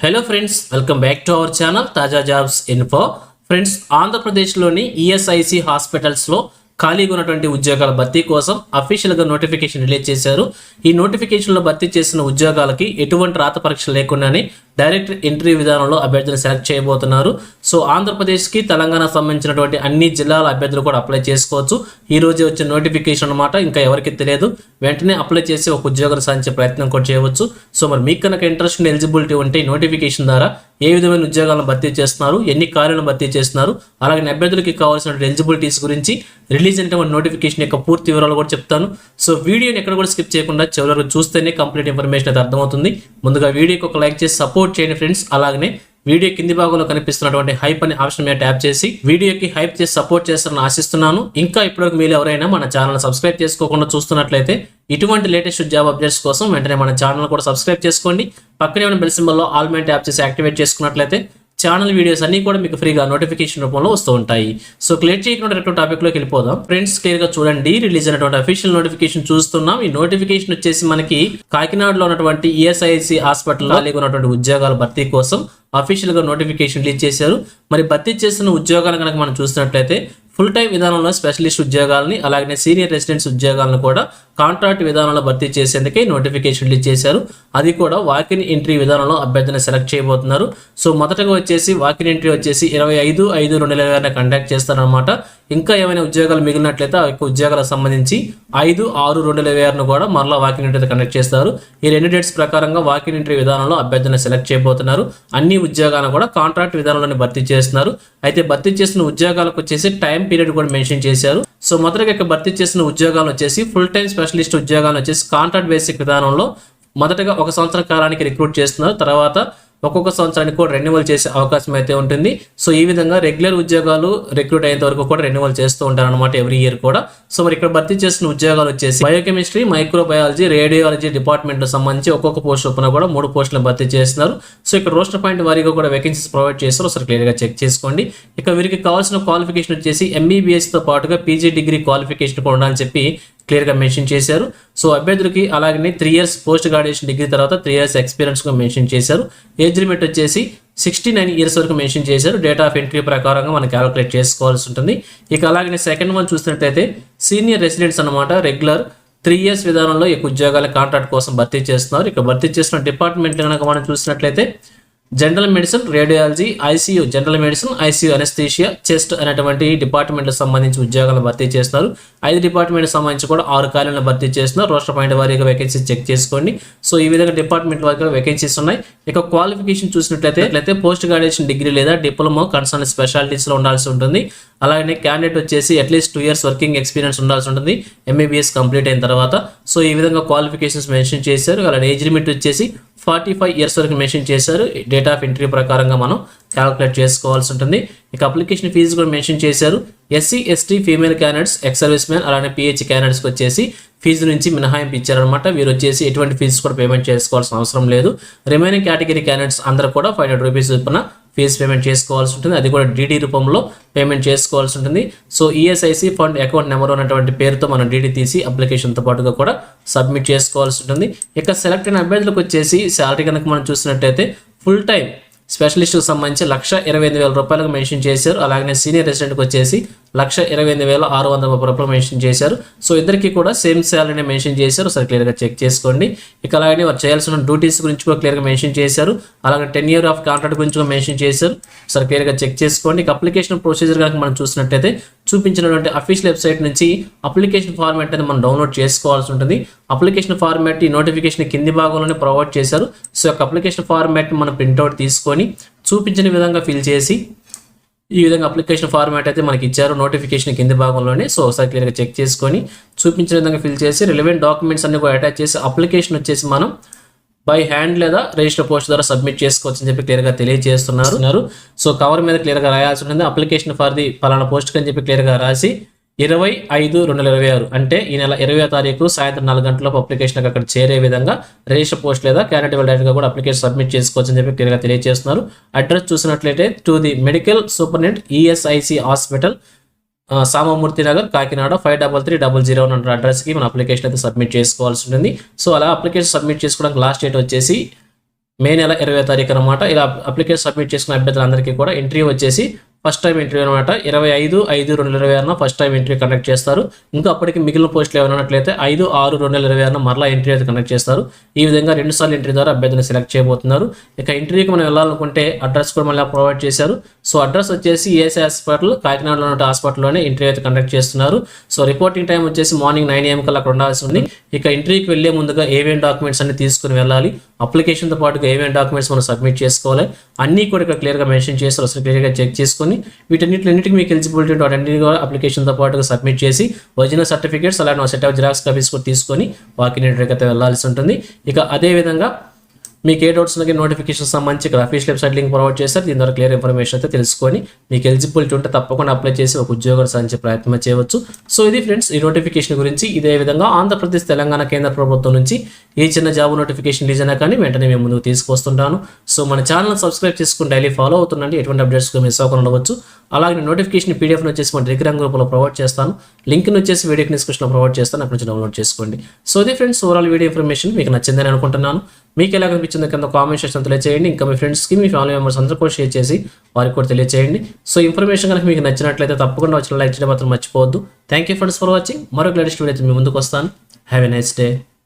Hello friends, welcome back to our channel తాజా jobs info. Friends, ఆంధ్రప్రదేశ్లోని ESIC హాస్పిటల్స్లో ఖాళీగా ఉన్నటువంటి ఉద్యోగాల భర్తీ కోసం అఫీషియల్గా నోటిఫికేషన్ రిలీజ్ చేశారు. ఈ నోటిఫికేషన్లో భర్తీ చేసిన ఉద్యోగాలకి ఎటువంటి రాత పరీక్ష లేకుండానే డైరెక్ట్ ఇంటర్వ్యూ విధానంలో అభ్యర్థులను సెలెక్ట్ చేయబోతున్నారు. సో ఆంధ్రప్రదేశ్కి తెలంగాణ సంబంధించినటువంటి అన్ని జిల్లాల అభ్యర్థులు కూడా అప్లై చేసుకోవచ్చు. ఈ రోజే వచ్చిన నోటిఫికేషన్ అన్నమాట. ఇంకా ఎవరికి తెలియదు, వెంటనే అప్లై చేసి ఒక ఉద్యోగాలు సాధించే ప్రయత్నం కూడా చేయవచ్చు. సో మరి మీకు కనుక ఇంట్రెస్ట్ ఎలిజిబిలిటీ ఉంటే నోటిఫికేషన్ ద్వారా ఏ విధమైన ఉద్యోగాలను భర్తీ చేస్తున్నారు, ఎన్ని ఖాళీలను భర్తీ చేస్తున్నారు, అలాగే అభ్యర్థులకి కావాల్సిన ఎలిజిబిలిటీస్ గురించి రిలీజ్ అయినటువంటి నోటిఫికేషన్ యొక్క పూర్తి వివరాలు కూడా చెప్తాను. సో వీడియోని ఎక్కడ కూడా స్కిప్ చేయకుండా చివరి వరకు చూస్తేనే కంప్లీట్ ఇన్ఫర్మేషన్ అయితే అర్థమవుతుంది. ముందుగా వీడియోకి ఒక లైక్ చేసి సపోర్ట్ చేయండి ఫ్రెండ్స్. అలాగే వీడియో కింది భాగంలో కనిపిస్తున్నటువంటి హైప్ అనే ఆప్షన్ మీద ట్యాప్ చేసి వీడియోకి హైప్ చేసి సపోర్ట్ చేస్తారని ఆశిస్తున్నాను. ఇంకా ఇప్పటివరకు మీరు ఎవరైనా మన ఛానల్ సబ్స్క్రైబ్ చేసుకోకుండా చూస్తున్నట్లయితే ఇటువంటి లేటెస్ట్ జాబ్ అప్డేట్స్ కోసం వెంటనే మన ఛానల్ కూడా సబ్స్క్రైబ్ చేసుకోండి. పక్కనే ఉన్న బెల్ సింబల్లో ఆల్ మీద ట్యాప్ చేసి యాక్టివేట్ చేసుకున్నట్లయితే ఛానల్ వీడియోస్ అన్ని కూడా మీకు ఫ్రీగా నోటిఫికేషన్ రూపంలో వస్తూ ఉంటాయి. సో క్లియర్ చేయకుండా టాపిక్లోకి వెళ్ళిపోదాం. ఫ్రెండ్స్, క్లియర్గా చూడండి, రిలీజ్ అయినటువంటి అఫీషియల్ నోటిఫికేషన్ చూస్తున్నాం. ఈ నోటిఫికేషన్ వచ్చేసి మనకి కాకినాడలో ఉన్నటువంటి ఈఎస్ఐసి హాస్పిటల్లో ఖాళీగా ఉన్నటువంటి ఉద్యోగాల భర్తీ కోసం అఫీషియల్గా నోటిఫికేషన్ రిలీజ్ చేశారు. మరి భర్తీ చేసిన ఉద్యోగాలను కనుక మనం చూసినట్లయితే ఫుల్ టైం విధానంలో స్పెషలిస్ట్ ఉద్యోగాలని, అలాగే సీనియర్ రెసిడెంట్స్ ఉద్యోగాలను కూడా కాంట్రాక్ట్ విధానంలో భర్తీ చేసేందుకే నోటిఫికేషన్ రిలీజ్ చేశారు. అది కూడా వాకిన్ ఎంట్రీ విధానంలో అభ్యర్థిని సెలెక్ట్ చేయబోతున్నారు. సో మొదటగా వచ్చేసి వాకిన్ ఎంట్రీ వచ్చేసి 25/5/2020 కండక్ట్ చేస్తారనమాట. ఇంకా ఏమైనా ఉద్యోగాలు మిగిలినట్లయితే ఆ యొక్క ఉద్యోగాలకు సంబంధించి 5/6/2026 కూడా మరలా వాకిన్ ఎంట్రీ కండక్ట్ చేస్తారు. ఈ రెండు డేట్స్ ప్రకారంగా వాకిన్ ఎంట్రీ విధానంలో అభ్యర్థిని సెలెక్ట్ చేయబోతున్నారు. అన్ని ఉద్యోగాలను కూడా కాంట్రాక్ట్ విధానంలోనే భర్తీ చేస్తున్నారు. అయితే భర్తీ చేసిన ఉద్యోగాలకు వచ్చేసి టైం పీరియడ్ కూడా మెన్షన్ చేశారు. సో మొదటగా భర్తీ చేసిన ఉద్యోగాలు వచ్చేసి ఫుల్ టైం స్పెషలిస్ట్ ఉద్యోగాలు వచ్చేసి కాంట్రాక్ట్ బేసిక్ విధానంలో మొదటగా 1 సంవత్సర కాలానికి రిక్రూట్ చేస్తున్నారు. తర్వాత ఒక్కొక్క సంవత్సరానికి కూడా రెన్యువల్ చేసే అవకాశం అయితే ఉంటుంది. సో ఈ విధంగా రెగ్యులర్ ఉద్యోగాలు రిక్రూట్ అయ్యేంత వరకు కూడా రెన్యువల్ చేస్తూ ఉంటారు అనమాట ఎవ్రీ ఇయర్ కూడా. సో మరి ఇక్కడ భర్తీ చేసిన ఉద్యోగాలు వచ్చేసి బయోకెమిస్ట్రీ, మైక్రోబయాలజీ, రేడియాలజీ డిపార్ట్మెంట్ సంబంధించి ఒక్కొక్క పోస్ట్ చొప్పున కూడా 3 పోస్టులను భర్తీ చేస్తున్నారు. సో ఇక్కడ రోస్టర్ పాయింట్ వారీగా కూడా వేకెన్సీస్ ప్రొవైడ్ చేస్తారు. ఒకసారి క్లియర్గా చెక్ చేసుకోండి. ఇక వీరికి కావాల్సిన క్వాలిఫికేషన్ వచ్చేసి ఎంబీబీఎస్తో పాటుగా పీజీ డిగ్రీ క్వాలిఫికేషన్ కూడా ఉండాలని చెప్పి క్లియర్గా మెన్షన్ చేశారు. సో అభ్యర్థులకి అలాగే 3 years పోస్ట్ గ్రాడ్యుయేషన్ డిగ్రీ తర్వాత 3 years ఎక్స్పీరియన్స్గా మెన్షన్ చేశారు. ఏజ్ లిమిట్ వచ్చేసి 69 years వరకు మెన్షన్ చేశారు. డేట్ ఆఫ్ ఎంట్రీ ప్రకారంగా మనం క్యాలిక్యులేట్ చేసుకోవాల్సి ఉంటుంది. ఇక అలాగే సెకండ్ వన్ చూసినట్లయితే సీనియర్ రెసిడెంట్స్ అనమాట. రెగ్యులర్ 3 years విధానంలో ఈ ఉద్యోగాల కాంట్రాక్ట్ కోసం భర్తీ చేస్తున్నారు. ఇక భర్తీ చేసిన డిపార్ట్మెంట్ కనుక మనం చూసినట్లయితే general medicine, radiology, ICU, general medicine, ICU, anaesthesia, chest అనేటువంటి డిపార్ట్మెంట్లకు సంబంధించి ఉద్యోగాలను భర్తీ చేస్తున్నారు. 5 డిపార్ట్మెంట్కి సంబంధించి కూడా 6 ఖాళీలను భర్తీ చేస్తున్నారు. రోస్టర్ పాయింట్ వారీగా వేకెన్సీస్ చెక్ చేసుకోండి. సో ఈ విధంగా డిపార్ట్మెంట్ వారీగా వేకెన్సీస్ ఉన్నాయి. ఇక క్వాలిఫికేషన్ చూసినట్లయితే పోస్ట్ గ్రాడ్యుయేషన్ డిగ్రీ లేదా డిప్లొమా కన్సర్న్ స్పెషాలిటీస్లో ఉండాల్సి ఉంటుంది. అలాగే క్యాండిడేట్ వచ్చేసి అట్లీస్ట్ 2 years వర్కింగ్ ఎక్స్పీరియన్స్ ఉండాల్సి ఉంటుంది ఎంబీబీఎస్ కంప్లీట్ అయిన తర్వాత. సో ఈ విధంగా క్వాలిఫికేషన్స్ మెన్షన్ చేశారు. అలాగే ఏజ్ లిమిట్ వచ్చేసి 45 years వరకు మెన్షన్ చేశారు. డేట్ ఆఫ్ ఎంట్రీ ప్రకారంగా మనం క్యాలిక్యులేట్ చేసుకోవాల్సి ఉంటుంది. ఇక అప్లికేషన్ ఫీజు కూడా మెన్షన్ చేశారు. SC, ST, female candidates, ex service man, అలానే పిహెచ్ క్యాండిడేట్స్కి వచ్చేసి ఫీజు నుంచి మినహాయింపు ఇచ్చారనమాట. వీరు వచ్చేసి ఎటువంటి ఫీజు కూడా పేమెంట్ చేసుకోవాల్సిన అవసరం లేదు. రిమైనింగ్ కేటగిరీ క్యాండిడేట్స్ అందరూ కూడా 500 rupees చొప్పున ఫీజు పేమెంట్ చేసుకోవాల్సి ఉంటుంది. అది కూడా డీడీ రూపంలో పేమెంట్ చేసుకోవాల్సి ఉంటుంది. So ESIC fund account number ఉన్నటువంటి పేరుతో మనం డీడీ తీసి అప్లికేషన్తో పాటుగా కూడా సబ్మిట్ చేసుకోవాల్సి ఉంటుంది. ఇక సెలెక్ట్ అయిన అభ్యర్థులకు వచ్చేసి శాలరీ కనుక మనం చూసినట్టయితే ఫుల్ టైం స్పెషలిస్ట్కి సంబంధించి 1,28,000 రూపాయలకు మెన్షన్ చేశారు. అలాగే సీనియర్ రెసిడెంట్కి వచ్చేసి 1,28,630 రూపాయలు మెన్షన్ చేశారు. సో ఇద్దరికి కూడా సేమ్ శాలరీని మెన్షన్ చేశారు. సరే క్లియర్గా చెక్ చేసుకోండి. ఇక అలాగే వారు చేయాల్సిన డ్యూటీస్ గురించి కూడా క్లియర్గా మెన్షన్ చేశారు. అలాగే 10 years ఆఫ్ కాంట్రాక్ట్ గురించి కూడా మెన్షన్ చేశారు. సరే క్లియర్గా చెక్ చేసుకోండి. ఇక అప్లికేషన్ ప్రొసీజర్ కనుక మనం చూసినట్టయితే చూపించినటువంటి అఫీషియల్ వెబ్సైట్ నుంచి అప్లికేషన్ ఫార్మాట్ అనేది మనం డౌన్లోడ్ చేసుకోవాల్సి ఉంటుంది. అప్లికేషన్ ఫార్మాట్ ఈ నోటిఫికేషన్ కింది భాగంలోనే ప్రొవైడ్ చేశారు. సో అప్లికేషన్ ఫార్మాట్ మనం ప్రింట్అవుట్ తీసుకొని చూపించిన విధంగా ఫిల్ చేసి ఈ విధంగా అప్లికేషన్ ఫార్మాట్ అయితే మనకి ఇచ్చారు నోటిఫికేషన్ కింది భాగంలోనే. సో ఒకసారి క్లియర్గా చెక్ చేసుకొని చూపించిన విధంగా ఫిల్ చేసి రిలవెంట్ డాక్యుమెంట్స్ అన్ని కూడా అటాచ్ చేసి అప్లికేషన్ వచ్చేసి మనం బై హ్యాండ్ లేదా రిజిస్టర్ పోస్ట్ ద్వారా సబ్మిట్ చేసుకోవచ్చు అని చెప్పి క్లియర్గా తెలియజేస్తున్నారు. సో కవర్ మీద క్లియర్గా రాయాల్సి ఉంటుంది. అప్లికేషన్ ఫర్ ది పలానా పోస్ట్ అని చెప్పి క్లియర్గా రాసి 25/5/2026 అంటే ఈ నెల 20వ తారీఖు సాయంత్రం 4 గంటలకు అప్లికేషన్ అక్కడ చేరే విధంగా రిజిస్టర్ పోస్ట్ లేదా క్యాండిడేట్ డైరెక్ట్గా కూడా అప్లికేషన్ సబ్మిట్ చేసుకోవచ్చు అని చెప్పి క్లియర్గా తెలియజేస్తున్నారు. అడ్రస్ చూసినట్లయితే to the medical superintendent ESIC hospital, Samamurthy Nagar, Kakinada 533001 అనే అడ్రస్కి మన అప్లికేషన్ అయితే సబ్మిట్ చేసుకోవాల్సి ఉంటుంది. సో అలా అప్లికేషన్ సబ్మిట్ చేసుకోవడానికి లాస్ట్ డేట్ వచ్చేసి మే నెల 20వ తారీఖు అనమాట. ఇలా అప్లికేషన్ సబ్మిట్ చేసుకున్న అభ్యర్థులందరికీ కూడా ఇంటర్వ్యూ వచ్చేసి ఫస్ట్ టైం ఇంటర్వ్యూ అనమాట. 25/5/2026 ఫస్ట్ టైం ఇంటర్వ్యూ కండక్ట్ చేస్తారు. ఇంకా అప్పటికి మిగిలిన పోస్టులు ఏమైనా ఉన్నట్లయితే 5/6/2026 మరలా ఇంటర్వ్యూ అయితే కండక్ట్ చేస్తారు. ఈ విధంగా 2 సార్లు ఇంటర్వ్యూ ద్వారా అభ్యర్థిని సెలెక్ట్ చేయబోతున్నారు. ఇక ఇంటర్వ్యూకి మనం వెళ్ళాలనుకుంటే అడ్రస్ కూడా మళ్ళీ ప్రొవైడ్ చేశారు. సో అడ్రస్ వచ్చేసి ఈఎస్ఐ హాస్పిటల్, కాకినాడలో ఉన్న హాస్పిటల్లోనే ఇంటర్వ్యూ అయితే కండక్ట్ చేస్తున్నారు. సో రిపోర్టింగ్ టైం వచ్చేసి మార్నింగ్ 9 AM కల్లా అక్కడ ఉండాల్సి ఉంది. ఇక ఇంటర్వ్యూకి వెళ్ళే ముందుగా ఏమేమి డాక్యుమెంట్స్ అన్ని తీసుకుని వెళ్ళాలి, అప్లికేషన్తో పాటుగా ఏమేమి డాక్యుమెంట్స్ మనం సబ్మిట్ చేసుకోవాలి అన్నీ కూడా ఇక్కడ క్లియర్గా మెన్షన్ చేస్తారు. అసలు క్లియర్గా చెక్ చేసుకొని వీటన్నిటికి మీకు ఎలిజిబిలిటీ ఉంటే వాటన్నిటి కూడా అప్లికేషన్తో పాటుగా సబ్మిట్ చేసి ఒరిజినల్ సర్టిఫికేట్స్ అలానే సెట్ ఆఫ్ జిరాక్స్ కాపీస్ కూడా తీసుకొని వాకింగ్ ఇంటర్వ్యూకి అయితే వెళ్ళాల్సి ఉంటుంది. ఇక అదేవిధంగా మీకు ఏ డౌట్స్ ఉన్న నోటిఫికేషన్ సంబంధించి ఇక్కడ అఫీషియల్ వెబ్సైట్ లింక్ ప్రొవైడ్ చేస్తారు. దీని ద్వారా క్లియర్ ఇన్ఫర్మేషన్ అయితే తెలుసుకొని మీకు ఎలిజిబిలిటీ ఉంటే తప్పకుండా అప్లై చేసి ఒక ఉద్యోగం సాధించే ప్రయత్నం చేయవచ్చు. సో ఇది ఫ్రెండ్స్ ఈ నోటిఫికేషన్ గురించి. ఇదే విధంగా ఆంధ్రప్రదేశ్, తెలంగాణ కేంద్ర ప్రభుత్వం నుంచి ఏ చిన్న జాబ్ నోటిఫికేషన్ రిలీజ్ అయినా కానీ వెంటనే మేము ముందుకు తీసుకొస్తుంటాను. సో మన ఛానల్ సబ్స్క్రైబ్ చేసుకుని డైలీ ఫాలో అవుతుండండి. ఎటువంటి అప్డేట్స్ మిస్ అవ్వకుండా ఉండవచ్చు. అలాగే నోటిఫికేషన్ పీడిఎఫ్ వచ్చేసి మన టెలిగ్రామ్ గ్రూప్లో ప్రొవైడ్ చేస్తాను. లింక్ వచ్చేసి వీడియో డిస్క్రిప్షన్లో ప్రొవైడ్ చేస్తాను. అక్కడ నుంచి డౌన్లోడ్ చేసుకోండి. సో ఇది ఫ్రెండ్స్ ఓవరాల్ వీడియో ఇన్ఫర్మేషన్ మీకు నచ్చిందని అనుకుంటున్నాను. మీకు ఎలా కనిపించింది కింద కామెంట్ సెక్షన్ తెలియజేయండి. ఇంకా మీ ఫ్రెండ్స్కి, మీ ఫ్యామిలీ మెంబర్స్ అందరూ కూడా షేర్ చేసి వారికి కూడా తెలియజేయండి. సో ఇన్ఫర్మేషన్ కనుక మీకు నచ్చినట్లయితే తప్పకుండా వచ్చిన లైక్ చేయడం మాత్రం మర్చిపోవద్దు. Thank you friends for watching. మరొక లేటెస్ట్ వీడియో మీ ముందుకు వస్తాను. Have a nice day.